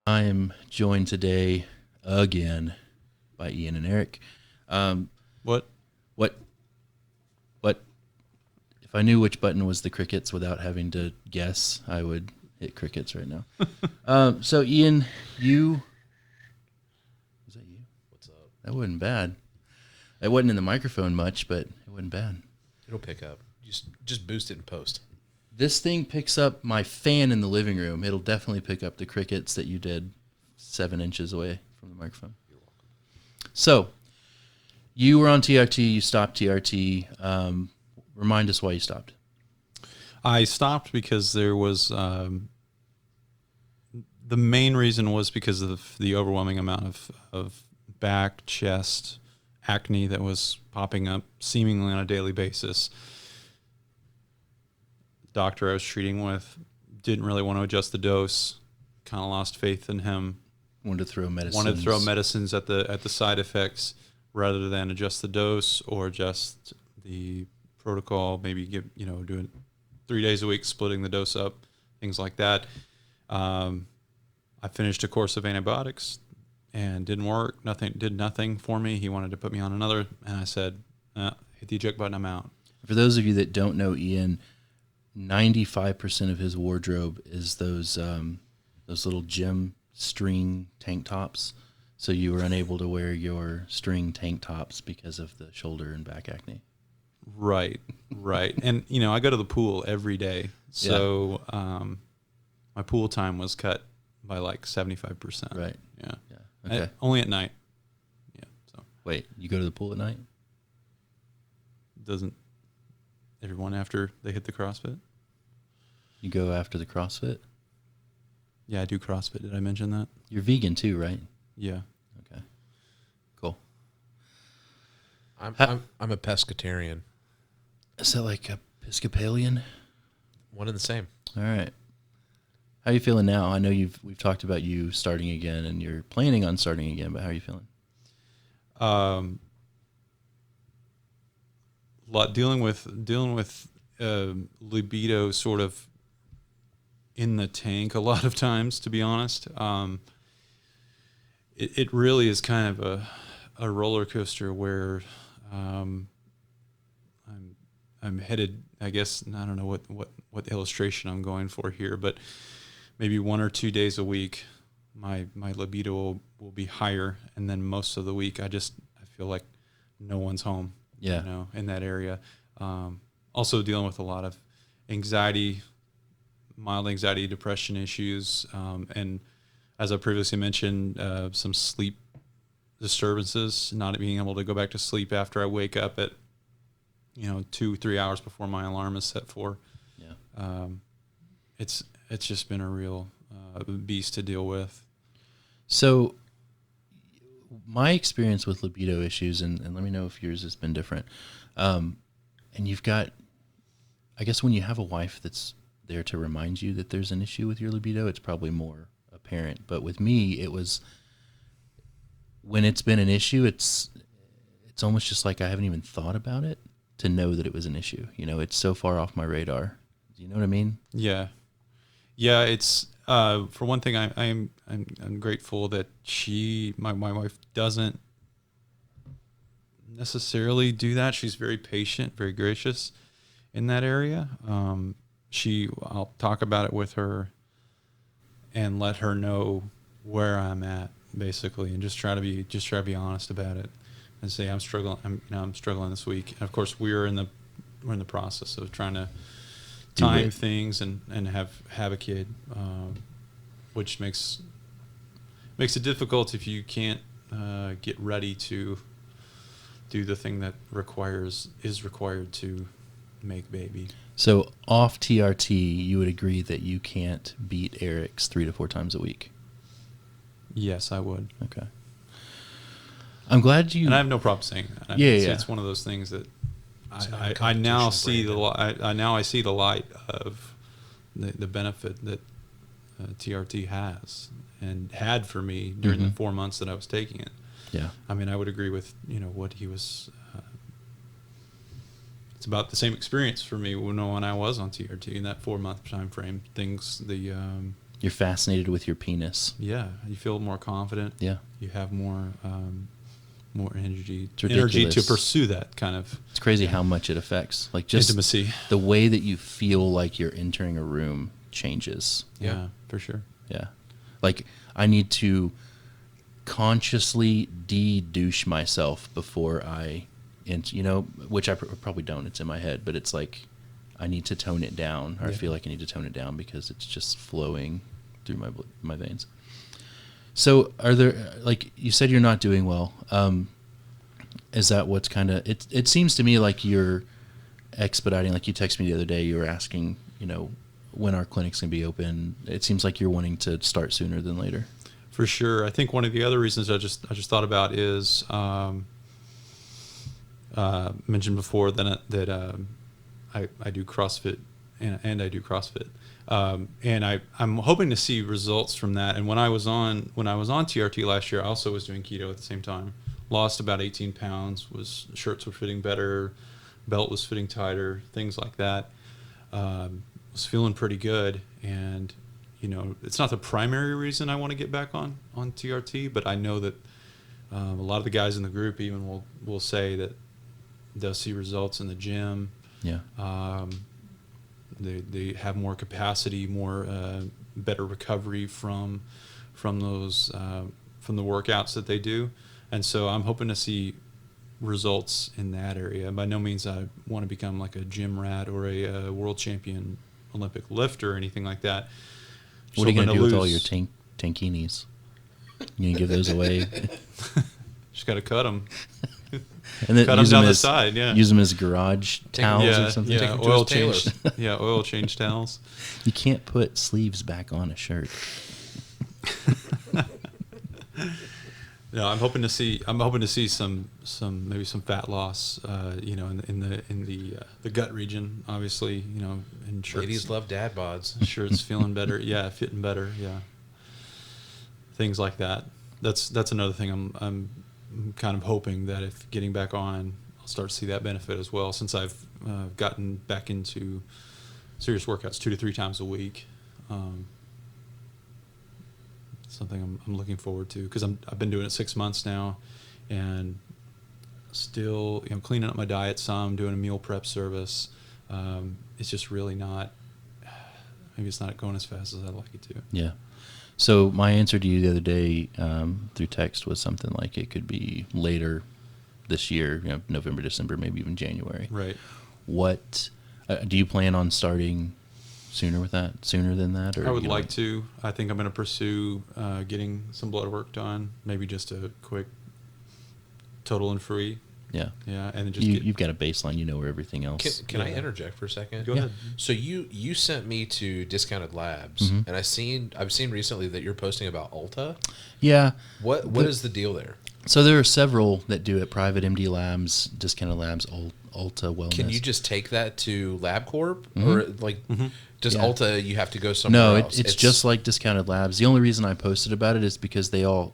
I am joined today again by Ian and Eric. Um, What? what? What? If I knew which button was the crickets without having to guess, I would hit crickets right now. So Ian, was that you? What's up? That wasn't bad. It wasn't in the microphone much, but it wasn't bad. It'll pick up. Just boost it in post. This thing picks up my fan in the living room. It'll definitely pick up the crickets that you did 7 inches away from the microphone. You're welcome. So, you were on TRT, you stopped TRT. Remind us why you stopped. I stopped because there was the main reason was because of the overwhelming amount of back, chest, acne that was popping up seemingly on a daily basis. The doctor I was treating with didn't really want to adjust the dose. Kind of lost faith in him. Wanted to throw medicines at the side effects rather than adjust the dose or adjust the protocol. Maybe doing 3 days a week, splitting the dose up, things like that. I finished a course of antibiotics and didn't work. Did nothing for me. He wanted to put me on another, and I said, "Hit the eject button. I'm out." For those of you that don't know Ian, 95% of his wardrobe is those little gym string tank tops. So you were unable to wear your string tank tops because of the shoulder and back acne. Right. And, I go to the pool every day. So my pool time was cut by like 75%. Right. Yeah. Okay. Only at night. Yeah. So Wait, you go to the pool at night? doesn't everyone after they hit the CrossFit? You go after the CrossFit? Yeah, I do CrossFit. Did I mention that? You're vegan too, right? Yeah. Okay. Cool. I'm a pescatarian. Is that like Episcopalian? One and the same. All right. How are you feeling now? I know we've talked about you starting again, and you're planning on starting again. But how are you feeling? Dealing with libido sort of in the tank a lot of times, to be honest. It really is kind of a roller coaster where I'm headed. I guess I don't know what illustration I'm going for here, but maybe 1 or 2 days a week, my libido will be higher, and then most of the week I feel like no one's home. Yeah. In that area. Also dealing with a lot of anxiety, mild anxiety, depression issues, and as I previously mentioned, some sleep disturbances, not being able to go back to sleep after I wake up at 2-3 hours before my alarm is set for. Yeah. It's just been a real beast to deal with. So my experience with libido issues, and let me know if yours has been different. And you've got, I guess when you have a wife that's there to remind you that there's an issue with your libido, it's probably more apparent. But with me, it was, when it's been an issue, it's almost just like I haven't even thought about it to know that it was an issue. It's so far off my radar. Do you know what I mean? Yeah. It's for one thing, I'm grateful that my wife doesn't necessarily do that. She's very patient, very gracious in that area. I'll talk about it with her and let her know where I'm at, basically, and just try to be honest about it and say I'm struggling. I'm struggling this week. And of course, we're in the process of trying to time things and have a kid, which makes it difficult if you can't get ready to do the thing that is required to make baby. So off TRT, you would agree that you can't beat Eric's 3 to 4 times a week? Yes, I would. Okay. I'm glad you... And I have no problem saying that. It's one of those things that I now see the light. I see the light of the benefit that TRT has and had for me during the 4 months that I was taking it. Yeah. I mean, I would agree with what he was. It's about the same experience for me when I was on TRT in that 4 month time frame. You're fascinated with your penis. Yeah, you feel more confident. Yeah. You have more energy It's energy to ridiculous. pursue that kind of It's crazy how much it affects. Like just intimacy. the way that you feel like you're entering a room changes. Yeah, for sure. Yeah. Like I need to consciously de-douche myself before I, which I probably don't. It's in my head, but it's like I need to tone it down, or I feel like I need to tone it down because it's just flowing through my veins. So are there, like you said, you're not doing well. Is that what's kind of, it seems to me like you're expediting, like you texted me the other day, you were asking, when our clinic's going to be open. It seems like you're wanting to start sooner than later. For sure. I think one of the other reasons I just thought about is mentioned before that I do CrossFit and I do CrossFit. And I'm hoping to see results from that. And when I was on TRT last year, I also was doing keto at the same time. Lost about 18 pounds. Shirts were fitting better, belt was fitting tighter, things like that. Was feeling pretty good, and it's not the primary reason I want to get back on TRT, but I know that a lot of the guys in the group even will say that they'll see results in the gym. Yeah. They have more capacity, more better recovery from those from the workouts that they do, and so I'm hoping to see results in that area. By no means I want to become like a gym rat or a world champion Olympic lifter or anything like that. What are you going to do with all your tankinis? You going to give those away? Just got to cut them. And then cut them down the side, yeah. Use them as garage towels or something? Yeah, oil change. Yeah, oil change towels. You can't put sleeves back on a shirt. No, I'm hoping to see some maybe some fat loss, in the gut region, obviously, and shirts. Ladies love dad bods. Shirts feeling better, yeah, fitting better, yeah. Things like that. That's another thing I'm kind of hoping that if getting back on, I'll start to see that benefit as well, since I've gotten back into serious workouts 2 to 3 times a week. Something I'm looking forward to, because I've been doing it 6 months now, and still cleaning up my diet some, doing a meal prep service. It's just really not, maybe it's not going as fast as I'd like it to. Yeah. So my answer to you the other day through text was something like it could be later this year, November, December, maybe even January. Right. What do you plan on starting sooner than that? Or I would like to. I think I'm going to pursue getting some blood work done, maybe just a quick total and free. Yeah. Yeah, and then just you've got a baseline, where everything else. Can I interject for a second? Go ahead. So you sent me to Discounted Labs, and I've seen recently that you're posting about Ulta. Yeah. What is the deal there? So there are several that do it: Private MD Labs, Discounted Labs, Ulta Wellness. Can you just take that to LabCorp, or does Yeah. Ulta you have to go somewhere else? It's just like Discounted Labs. The only reason I posted about it is because they all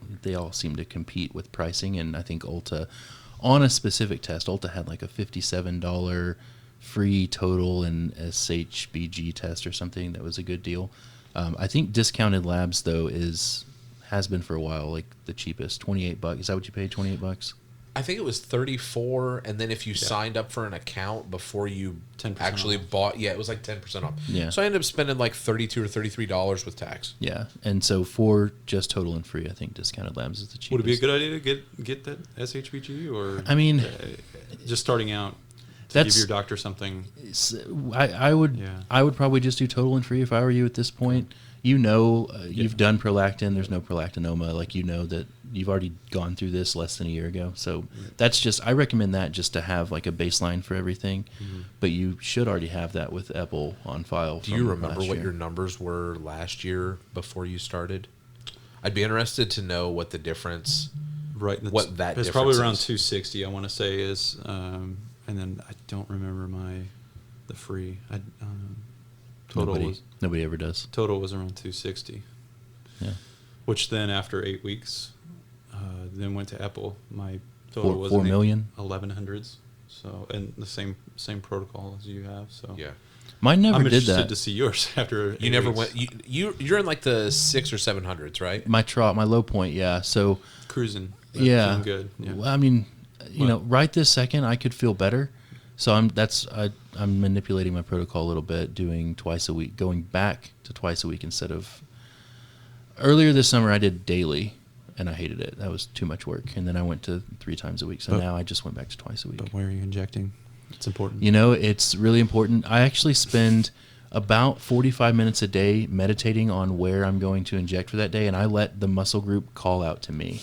seem to compete with pricing, and I think Ulta, on a specific test, Ulta had like a $57 free total and SHBG test or something that was a good deal. I think Discounted Labs though has been for a while like the cheapest, $28. Is that what you paid? $28? I think it was 34, and then if you signed up for an account before you 10% actually off. bought, it was like 10% off. Yeah. So I ended up spending like $32 or $33 with tax. Yeah, and so for just total and free, I think Discounted Labs is the cheapest. Would it be a good idea to get that SHBG, or I mean, just starting out to that's- give your doctor something? I would Yeah. I would probably just do total and free if I were you at this point. You've done prolactin. There's no prolactinoma. Like that you've already gone through this less than a year ago. So that's just, I recommend that just to have like a baseline for everything. But you should already have that with Epill on file. Do you from remember last what year. your numbers were last year before you started? I'd be interested to know what the difference. Right. What that it's difference probably around is. 260. I want to say is, and then I don't remember the free. Nobody ever does. Total was around 260. Yeah. Which then after 8 weeks, then went to Epill. My total was 4 million. 1100s. So, and the same protocol as you have. So Yeah. Mine never I'm did interested that. to see yours after. You never went. You're in like the 600s or 700s, right? My low point, yeah. So cruising. yeah, Feeling good. Yeah. Well, I mean, you know, right this second I could feel better. So I'm manipulating my protocol a little bit, doing twice a week, going back to twice a week instead of earlier this summer I did daily, and I hated it. That was too much work. And then I went to 3 times a week. So now I just went back to twice a week. But where are you injecting? It's important. You know, it's really important. I actually spend about 45 minutes a day meditating on where I'm going to inject for that day, and I let the muscle group call out to me.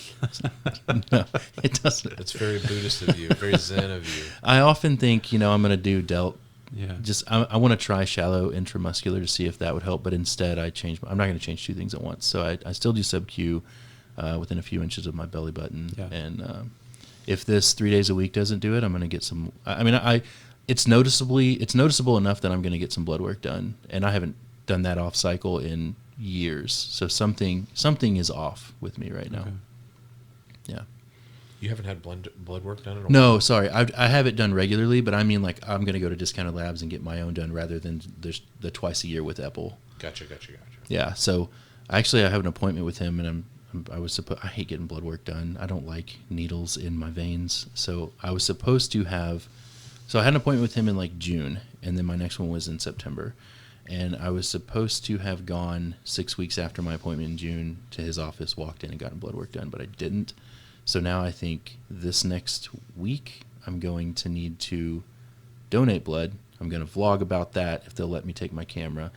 No, it doesn't. It's very Buddhist of you, very Zen of you. I often think, you know, I'm going to do delt. Yeah. I want to try shallow intramuscular to see if that would help, but instead I'm not going to change 2 things at once. So I still do sub-Q within a few inches of my belly button. Yeah. And if this 3 days a week doesn't do it, I'm going to get some. I mean, it's noticeable enough that I'm going to get some blood work done, and I haven't done that off cycle in years. So something is off with me right now. Okay. Yeah. You haven't had blood work done at all? No, sorry. I have it done regularly, but I mean, like, I'm going to go to discounted labs and get my own done rather than the twice a year with Epple. Gotcha. Yeah. So I have an appointment with him, and I hate getting blood work done. I don't like needles in my veins. So I was supposed to have. So I had an appointment with him in like June, and then my next one was in September. And I was supposed to have gone 6 weeks after my appointment in June to his office, walked in and gotten blood work done, but I didn't. So now I think this next week I'm going to need to donate blood. I'm going to vlog about that if they'll let me take my camera,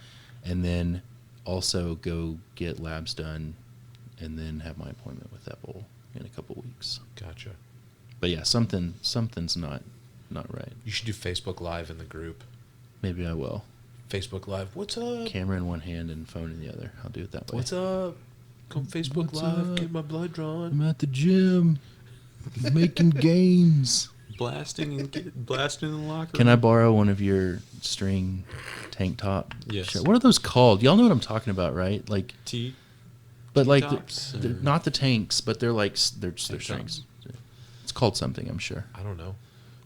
and then also go get labs done, and then have my appointment with Epple in a couple weeks. Gotcha. But yeah, something's not right. You should do Facebook Live in the group. Maybe I will. Facebook Live. What's up? Camera in one hand and phone in the other. I'll do it that way. What's up? Come Facebook What's Live. up? Get my blood drawn. I'm at the gym making gains. Blasting in the locker. Can I borrow one of your string tank top? Yes. Shirts? What are those called? Y'all know what I'm talking about, right? Like but like tops, they're not the tanks, but they're like they're strings. It's called something, I'm sure. I don't know.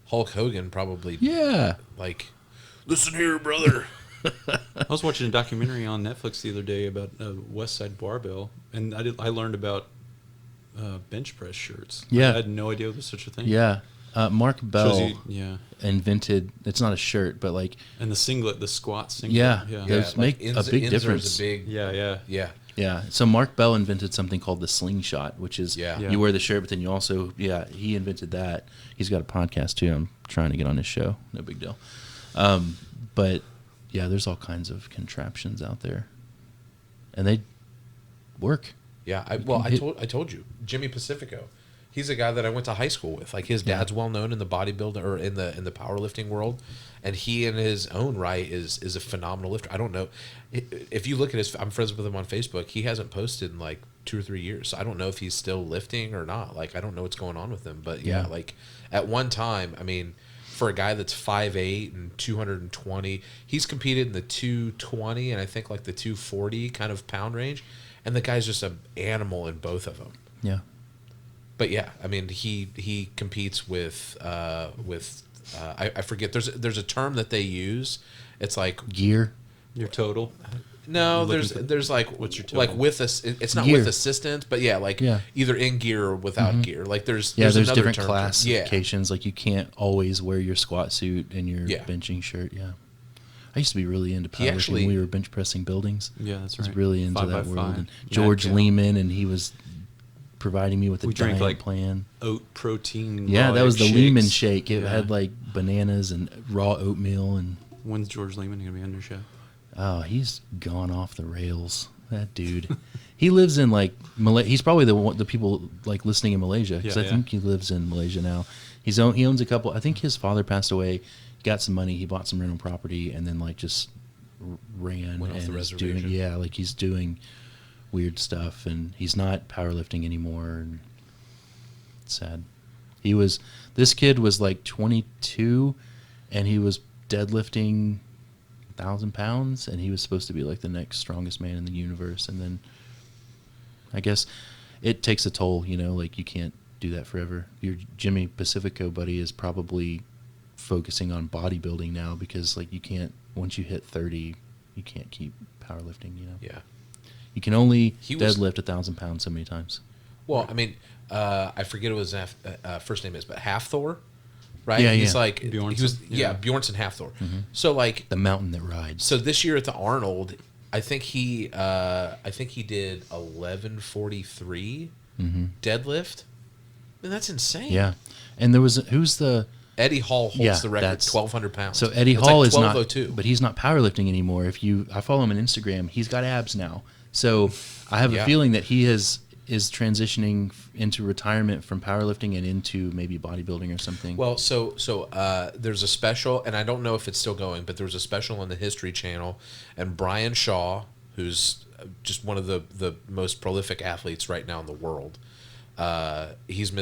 Hulk Hogan probably. Yeah. Like, listen here, brother. I was watching a documentary on Netflix the other day about West Side Barbell, and I learned about bench press shirts. Yeah. I had no idea there was such a thing. Yeah. Mark Bell Yeah. invented, it's not a shirt, but like, And the singlet, the squat singlet. yeah, Yeah. those make a big difference. Yeah. Yeah. So Mark Bell invented something called the slingshot, which is Yeah. Yeah. you wear the shirt, but then you also, he invented that. He's got a podcast too. I'm trying to get on his show. No big deal. But yeah, there's all kinds of contraptions out there, and they work. Yeah. I told you, Jimmy Pacifico. He's a guy that I went to high school with. Like, his dad's well known in the bodybuilding or in the powerlifting world, and he in his own right is a phenomenal lifter. I don't know if you look at his. I'm friends with him on Facebook. He hasn't posted in like 2 or 3 years. So I don't know if he's still lifting or not. Like, I don't know what's going on with him. But yeah, like at one time, I mean, for a guy that's 5'8" and 220, he's competed in the 220 and I think like the 240 kind of pound range, and the guy's just an animal in both of them. Yeah. But yeah, I mean, he competes with I forget. There's a term that they use. It's like Gear. Your total. no. There's like what's your total? like with us. It's not Gear. with assistance, but yeah, like either in gear or without gear. Like there's There's another different term. classifications. Like you can't always wear your squat suit and your Yeah. benching shirt. Yeah. I used to be really into He powerlifting actually- when we were bench pressing buildings. Yeah, that's I was right. really into 5 by that world. 5. And George Mad cow. Lehman, and he was providing me with a We drank, diet like, plan. Oat protein. Yeah, raw that was egg the Lehman shakes. shake. It Yeah. had like bananas and raw oatmeal, and When's George Lehman going to be on your show? oh, he's gone off the rails. That dude. He lives in like He's probably the people like listening in Malaysia, because I think he lives in Malaysia now. He owns a couple. I think his father passed away. He got some money. He bought some rental property, and then like just ran Went off and the is reservation. doing like he's doing weird stuff, and he's not powerlifting anymore. And it's sad. This kid was like 22, and he was deadlifting 1,000 pounds, and he was supposed to be like the next strongest man in the universe. And then I guess it takes a toll, like you can't do that forever. Your Jimmy Pacifico buddy is probably focusing on bodybuilding now because like you can't, once you hit 30, you can't keep powerlifting, you know? Yeah. You can only He was- deadlift 1,000 pounds so many times. Well, I mean, I forget what his first name is, but Half Thor, right? Yeah, He's yeah. like Bjornsson, he was yeah. Bjornsson Half Thor. So like The mountain that rides. so this year at the Arnold, I think he did 1143 deadlift. I mean, that's insane. Yeah. And there was, who's the... Eddie Hall holds Yeah, the record, that's- 1,200 pounds. So Eddie It's Hall like is not, 1202. but he's not powerlifting anymore. I follow him on Instagram. He's got abs now. So I have a Yeah. feeling that he is transitioning into retirement from powerlifting and into maybe bodybuilding or something. Well, so there's a special, and I don't know if it's still going, but there was a special on the History Channel, and Brian Shaw, who's just one of the most prolific athletes right now in the world. He's he's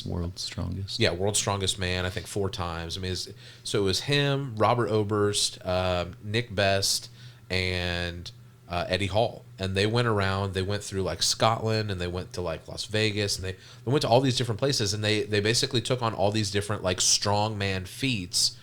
World's strongest. yeah, world's strongest man. I think 4 times. I mean, so it was him, Robert Oberst, Nick Best, and Eddie Hall, and they went around. They went through like Scotland, and they went to like Las Vegas, and they went to all these different places, and they basically took on all these different like strongman feats.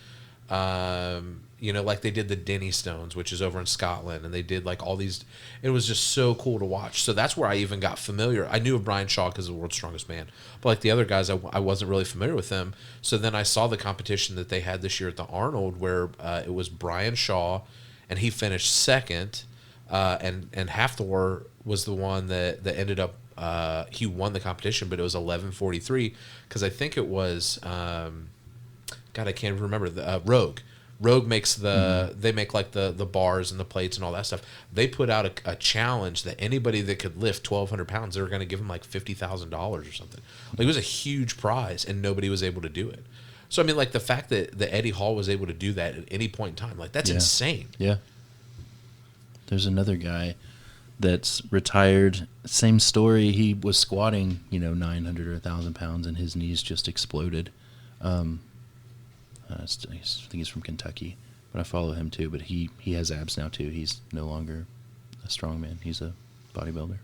You know, like they did the Denny Stones, which is over in Scotland, and they did like all these. It was just so cool to watch. So that's where I even got familiar. I knew of Brian Shaw because of the World's Strongest Man, but like the other guys, I wasn't really familiar with them. So then I saw the competition that they had this year at the Arnold, where it was Brian Shaw, and he finished second, and Half Thor was the one that ended up. He won the competition, but it was 11:43 because I think it was. God, I can't remember the Rogue. Rogue makes they make like the bars and the plates and all that stuff. They put out a challenge that anybody that could lift 1,200 pounds, they were going to give them like $50,000 or something. Like it was a huge prize, and nobody was able to do it. So I mean, like the fact that Eddie Hall was able to do that at any point in time, like that's insane. Yeah. There's another guy that's retired. Same story. He was squatting, 900 or 1,000 pounds, and his knees just exploded. I think he's from Kentucky, but I follow him too. But he has abs now too. He's no longer a strongman. He's a bodybuilder.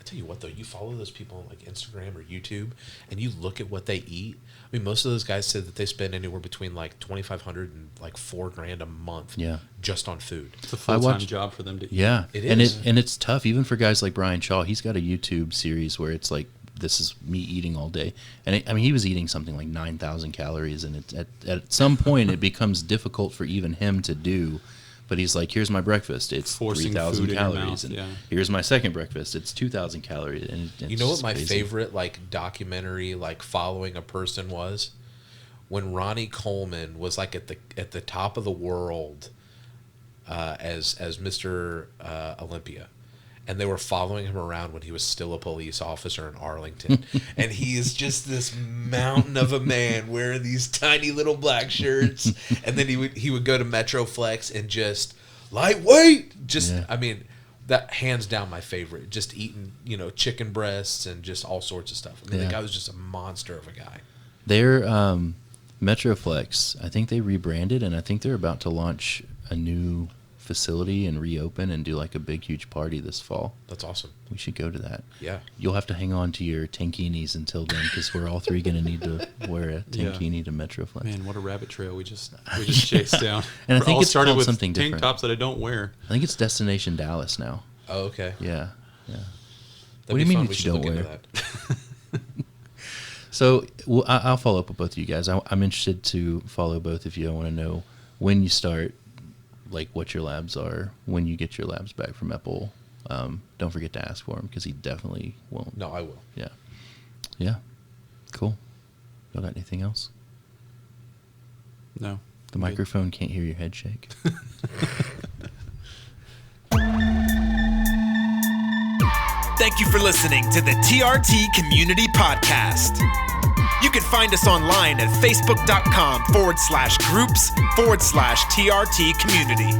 I tell you what, though, you follow those people on like Instagram or YouTube, and you look at what they eat. I mean, most of those guys said that they spend anywhere between like $2,500 and like $4,000 a month, just on food. It's a full-time job for them to eat. Yeah, it is, and it's tough even for guys like Brian Shaw. He's got a YouTube series where it's like, this is me eating all day, and he was eating something like 9,000 calories, and at some point it becomes difficult for even him to do. But he's like, here's my breakfast, it's 3,000 calories, and here's my second breakfast, it's 2,000 calories. And you know what my favorite like documentary like following a person was? When Ronnie Coleman was like at the top of the world as Mr. Olympia. And they were following him around when he was still a police officer in Arlington. And he is just this mountain of a man wearing these tiny little black shirts. And then he would go to Metroflex and just lightweight. I mean, that hands down my favorite. Just eating, chicken breasts and just all sorts of stuff. I mean, the guy was just a monster of a guy. They're Metroflex. I think they rebranded, and I think they're about to launch a new facility and reopen and do like a big huge party this fall. That's awesome. We should go to that. Yeah. You'll have to hang on to your tankinis until then, because we're all three going to need to wear a tankini to Metroflex. Man, what a rabbit trail we just chased down. And I think it's started called with something tank different. tops that I don't wear. I think it's Destination Dallas now. Oh, okay. Yeah. That'd What do you mean fun. that We you should don't look into wear? that. So I'll follow up with both of you guys. I'm interested to follow both of you. I want to know when you start, like what your labs are, when you get your labs back from Epple. Don't forget to ask for him, because he definitely won't. No, I will. Yeah. Yeah. Cool. Y'all got anything else? No. The microphone can't hear your head shake. Thank you for listening to the TRT Community Podcast. You can find us online at facebook.com/groups/TRT Community.